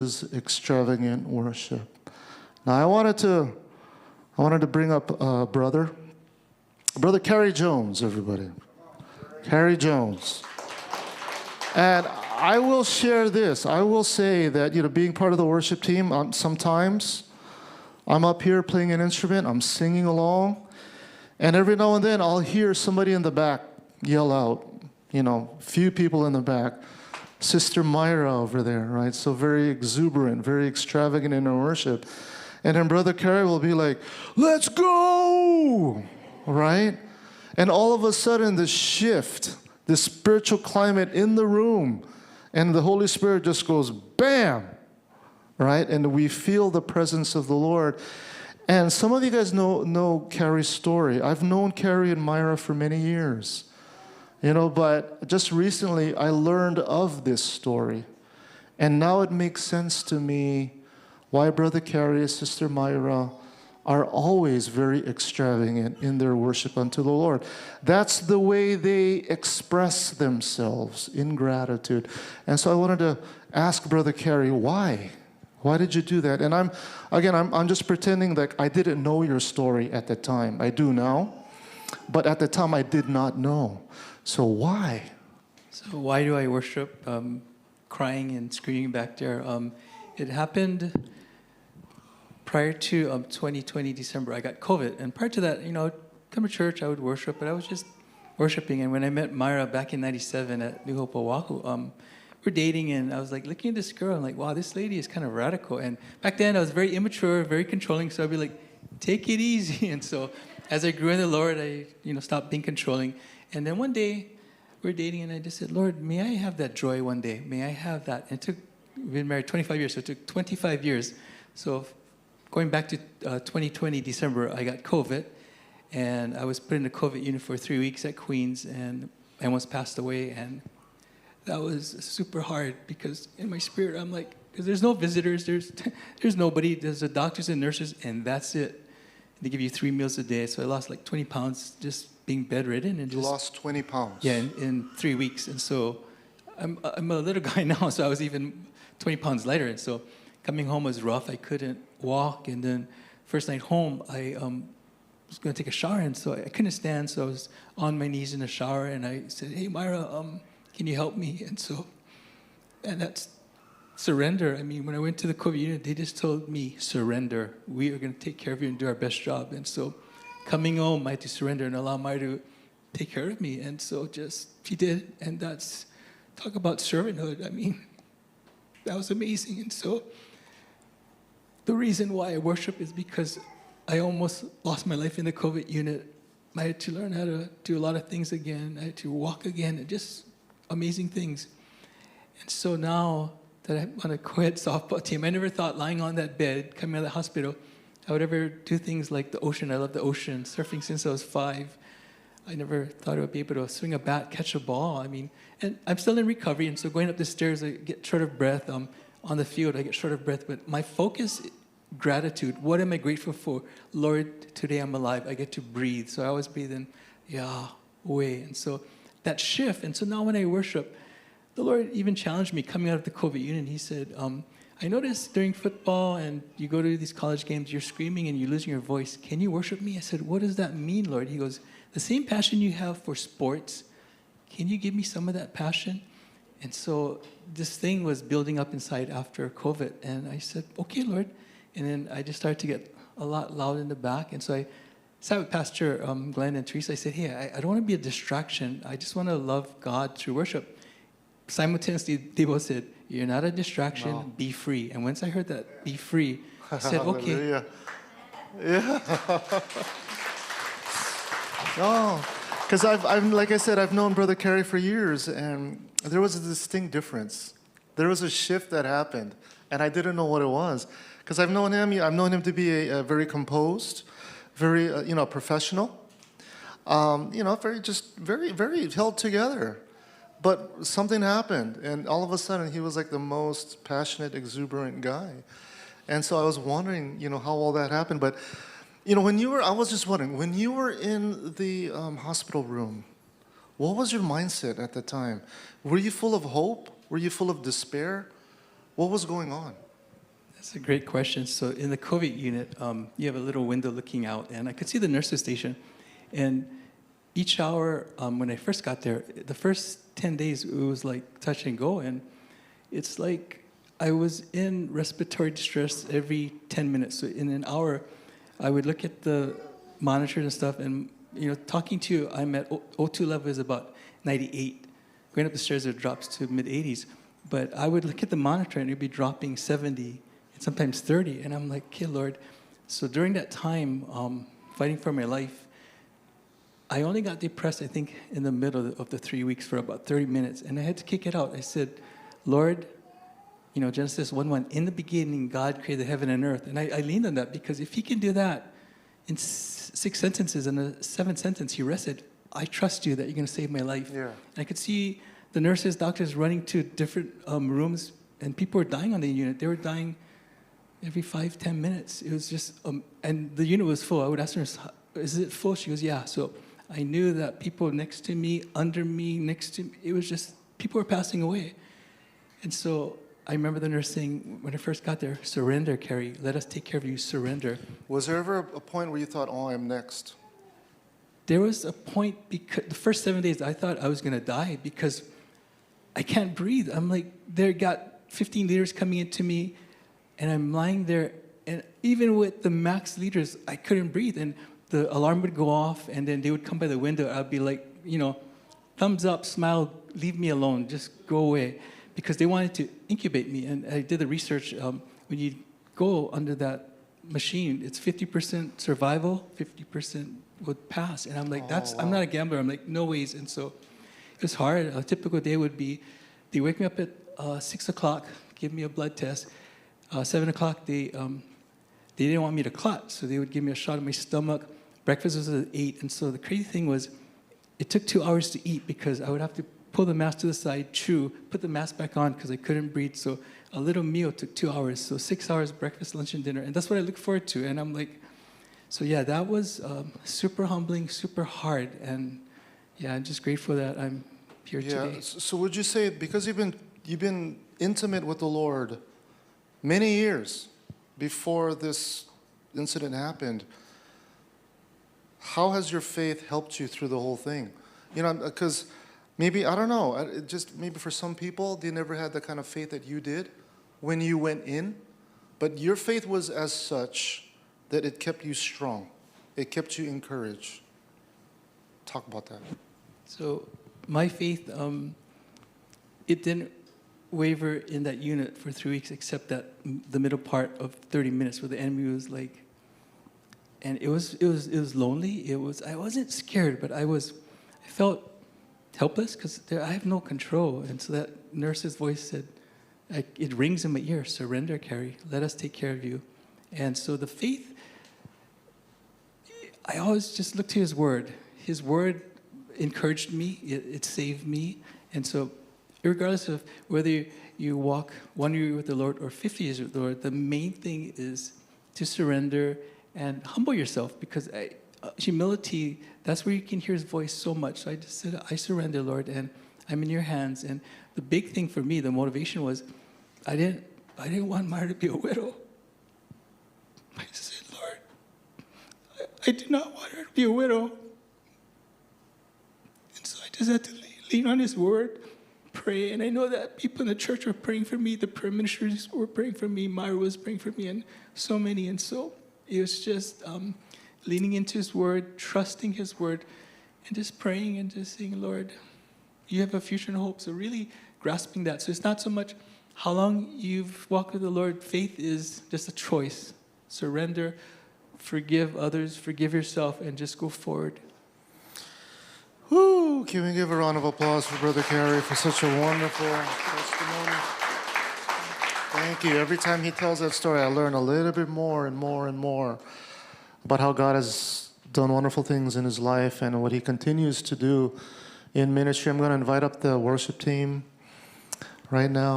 is extravagant worship. Now I wanted to bring up brother Cary Jones, everybody. Cary Jones. And I will share this. I will say that, being part of the worship team, sometimes I'm up here playing an instrument, I'm singing along, and every now and then I'll hear somebody in the back yell out, few people in the back, Sister Myra over there, right? So very exuberant, very extravagant in her worship. And then Brother Cary will be like, let's go, right? And all of a sudden the shift, the spiritual climate in the room, and the Holy Spirit just goes bam, right? And we feel the presence of the Lord. And some of you guys know Cary's story. I've known Cary and Myra for many years. But just recently I learned of this story. And now it makes sense to me why Brother Cary and Sister Myra are always very extravagant in their worship unto the Lord. That's the way they express themselves in gratitude. And so I wanted to ask Brother Cary, why? Why did you do that? And I'm just pretending that I didn't know your story at the time. I do now. But at the time I did not know. So why? So why do I worship? Crying and screaming back there. It happened prior to 2020 December. I got COVID, and prior to that, come to church, I would worship, but I was just worshiping. And when I met Myra back in '97 at New Hope, Oahu, we're dating, and I was like looking at this girl, and like, wow, this lady is kind of radical. And back then, I was very immature, very controlling, so I'd be like, take it easy. And so as I grew in the Lord, I stopped being controlling. And then one day, we're dating, and I just said, Lord, may I have that joy one day? May I have that? And we've been married 25 years, so it took 25 years. So going back to 2020 December, I got COVID, and I was put in the COVID unit for 3 weeks at Queens, and I almost passed away. And that was super hard because in my spirit, I'm like, because there's no visitors, there's nobody, there's the doctors and nurses, and that's it. They give you 3 meals a day, so I lost like 20 pounds just being bedridden. And just lost 20 pounds? Yeah, in 3 weeks. And so I'm a little guy now, so I was even 20 pounds lighter. And so coming home was rough. I couldn't walk. And then first night home, I was going to take a shower, and so I couldn't stand. So I was on my knees in the shower, and I said, hey, Myra, can you help me? And that's surrender. I mean, when I went to the COVID unit, they just told me, surrender. We are going to take care of you and do our best job. And so coming home, I had to surrender and allow Myra to take care of me. And so she did. And talk about servanthood. I mean, that was amazing. And so the reason why I worship is because I almost lost my life in the COVID unit. I had to learn how to do a lot of things again. I had to walk again, and just amazing things. And so now that I'm on a co-ed softball team, I never thought lying on that bed, coming out of the hospital, I would ever do things like the ocean. I love the ocean, surfing since I was 5. I never thought I would be able to swing a bat, catch a ball. I mean, and I'm still in recovery, and so going up the stairs, I get short of breath. On the field, I get short of breath, but my focus, gratitude. What am I grateful for? Lord, today I'm alive. I get to breathe. So I always breathe in, Yahweh. And so that shift. And so now when I worship, the Lord even challenged me coming out of the COVID unit. He said, I noticed during football and you go to these college games, you're screaming and you're losing your voice. Can you worship me? I said, what does that mean, Lord? He goes, the same passion you have for sports, can you give me some of that passion? And so this thing was building up inside after COVID. And I said, okay, Lord. And then I just started to get a lot loud in the back. And so I sat with Pastor Glenn and Teresa. I said, hey, I don't want to be a distraction. I just want to love God through worship. Simultaneously, they both said, you're not a distraction, no. Be free. And once I heard that, be free, I said, okay. Yeah. No, because I'm like I said, I've known Brother Cary for years, and there was a distinct difference. There was a shift that happened, and I didn't know what it was. Because I've known him to be a very composed, very, professional, very held together. But something happened, and all of a sudden, he was like the most passionate, exuberant guy. And so I was wondering, how all that happened. But, I was just wondering, when you were in the hospital room, what was your mindset at the time? Were you full of hope? Were you full of despair? What was going on? That's a great question. So in the COVID unit, you have a little window looking out, and I could see the nurses station. And each hour, when I first got there, the first 10 days, it was like touch and go. And it's like I was in respiratory distress every 10 minutes. So in an hour, I would look at the monitors and stuff, and talking to you, I'm at O2 level is about 98. Going up the stairs, it drops to mid-80s. But I would look at the monitor, and it'd be dropping 70, and sometimes 30. And I'm like, okay, Lord. So during that time, fighting for my life, I only got depressed, I think, in the middle of the 3 weeks for about 30 minutes. And I had to kick it out. I said, Lord, Genesis 1:1, in the beginning, God created heaven and earth. And I leaned on that, because if he can do that in 6 sentences, and the 7th sentence, he rested, I trust you that you're going to save my life. Yeah. And I could see the nurses, doctors running to different rooms, and people were dying on the unit. They were dying every 5-10 minutes. It was just, and the unit was full. I would ask her, is it full? She goes, yeah. So I knew that people next to me, under me, next to me, it was just, people were passing away. And so I remember the nurse saying, when I first got there, surrender, Cary. Let us take care of you, surrender. Was there ever a point where you thought, oh, I'm next? There was a point, because the first 7 days, I thought I was going to die because I can't breathe. I'm like, they got 15 liters coming into me, and I'm lying there. And even with the max liters, I couldn't breathe. And the alarm would go off, and then they would come by the window. I'd be like, thumbs up, smile, leave me alone, just go away. Because they wanted to incubate me. And I did the research. When you go under that machine, it's 50% survival, 50% would pass. And I'm like, wow. I'm not a gambler. I'm like, no ways. And so it was hard. A typical day would be, they wake me up at 6 o'clock, give me a blood test. 7 o'clock, they didn't want me to clot, so they would give me a shot in my stomach. Breakfast was at 8. And so the crazy thing was, it took 2 hours to eat, because I would have to pull the mask to the side, chew, put the mask back on because I couldn't breathe. So a little meal took 2 hours. So 6 hours, breakfast, lunch, and dinner. And that's what I look forward to. And I'm like, so yeah, that was super humbling, super hard. And yeah, I'm just grateful that I'm here today. So would you say, because you've been intimate with the Lord many years before this incident happened, how has your faith helped you through the whole thing? Because maybe, I don't know, just maybe for some people, they never had the kind of faith that you did when you went in. But your faith was as such that it kept you strong. It kept you encouraged. Talk about that. So my faith, it didn't waver in that unit for 3 weeks, except that the middle part of 30 minutes where the enemy was like, and it was lonely. I wasn't scared, but I felt helpless because I have no control. And so that nurse's voice said, it rings in my ear, surrender, Cary, let us take care of you. And so the faith, I always just looked to his word. His word encouraged me, it saved me. And so regardless of whether you walk 1 year with the Lord or 50 years with the Lord, the main thing is to surrender and humble yourself, because humility, that's where you can hear his voice so much. So I just said, I surrender, Lord, and I'm in your hands. And the big thing for me, the motivation was, I didn't want Myra to be a widow. I said, Lord, I do not want her to be a widow. And so I just had to lean on his word, pray. And I know that people in the church were praying for me. The prayer ministers were praying for me. Myra was praying for me, and so many. And so it was just leaning into his word, trusting his word, and just praying and just saying, Lord, you have a future and hope. So really grasping that. So it's not so much how long you've walked with the Lord. Faith is just a choice. Surrender, forgive others, forgive yourself, and just go forward. Woo! Can we give a round of applause for Brother Cary for such a wonderful testimony? Thank you. Every time he tells that story, I learn a little bit more and more and more about how God has done wonderful things in his life and what he continues to do in ministry. I'm going to invite up the worship team right now.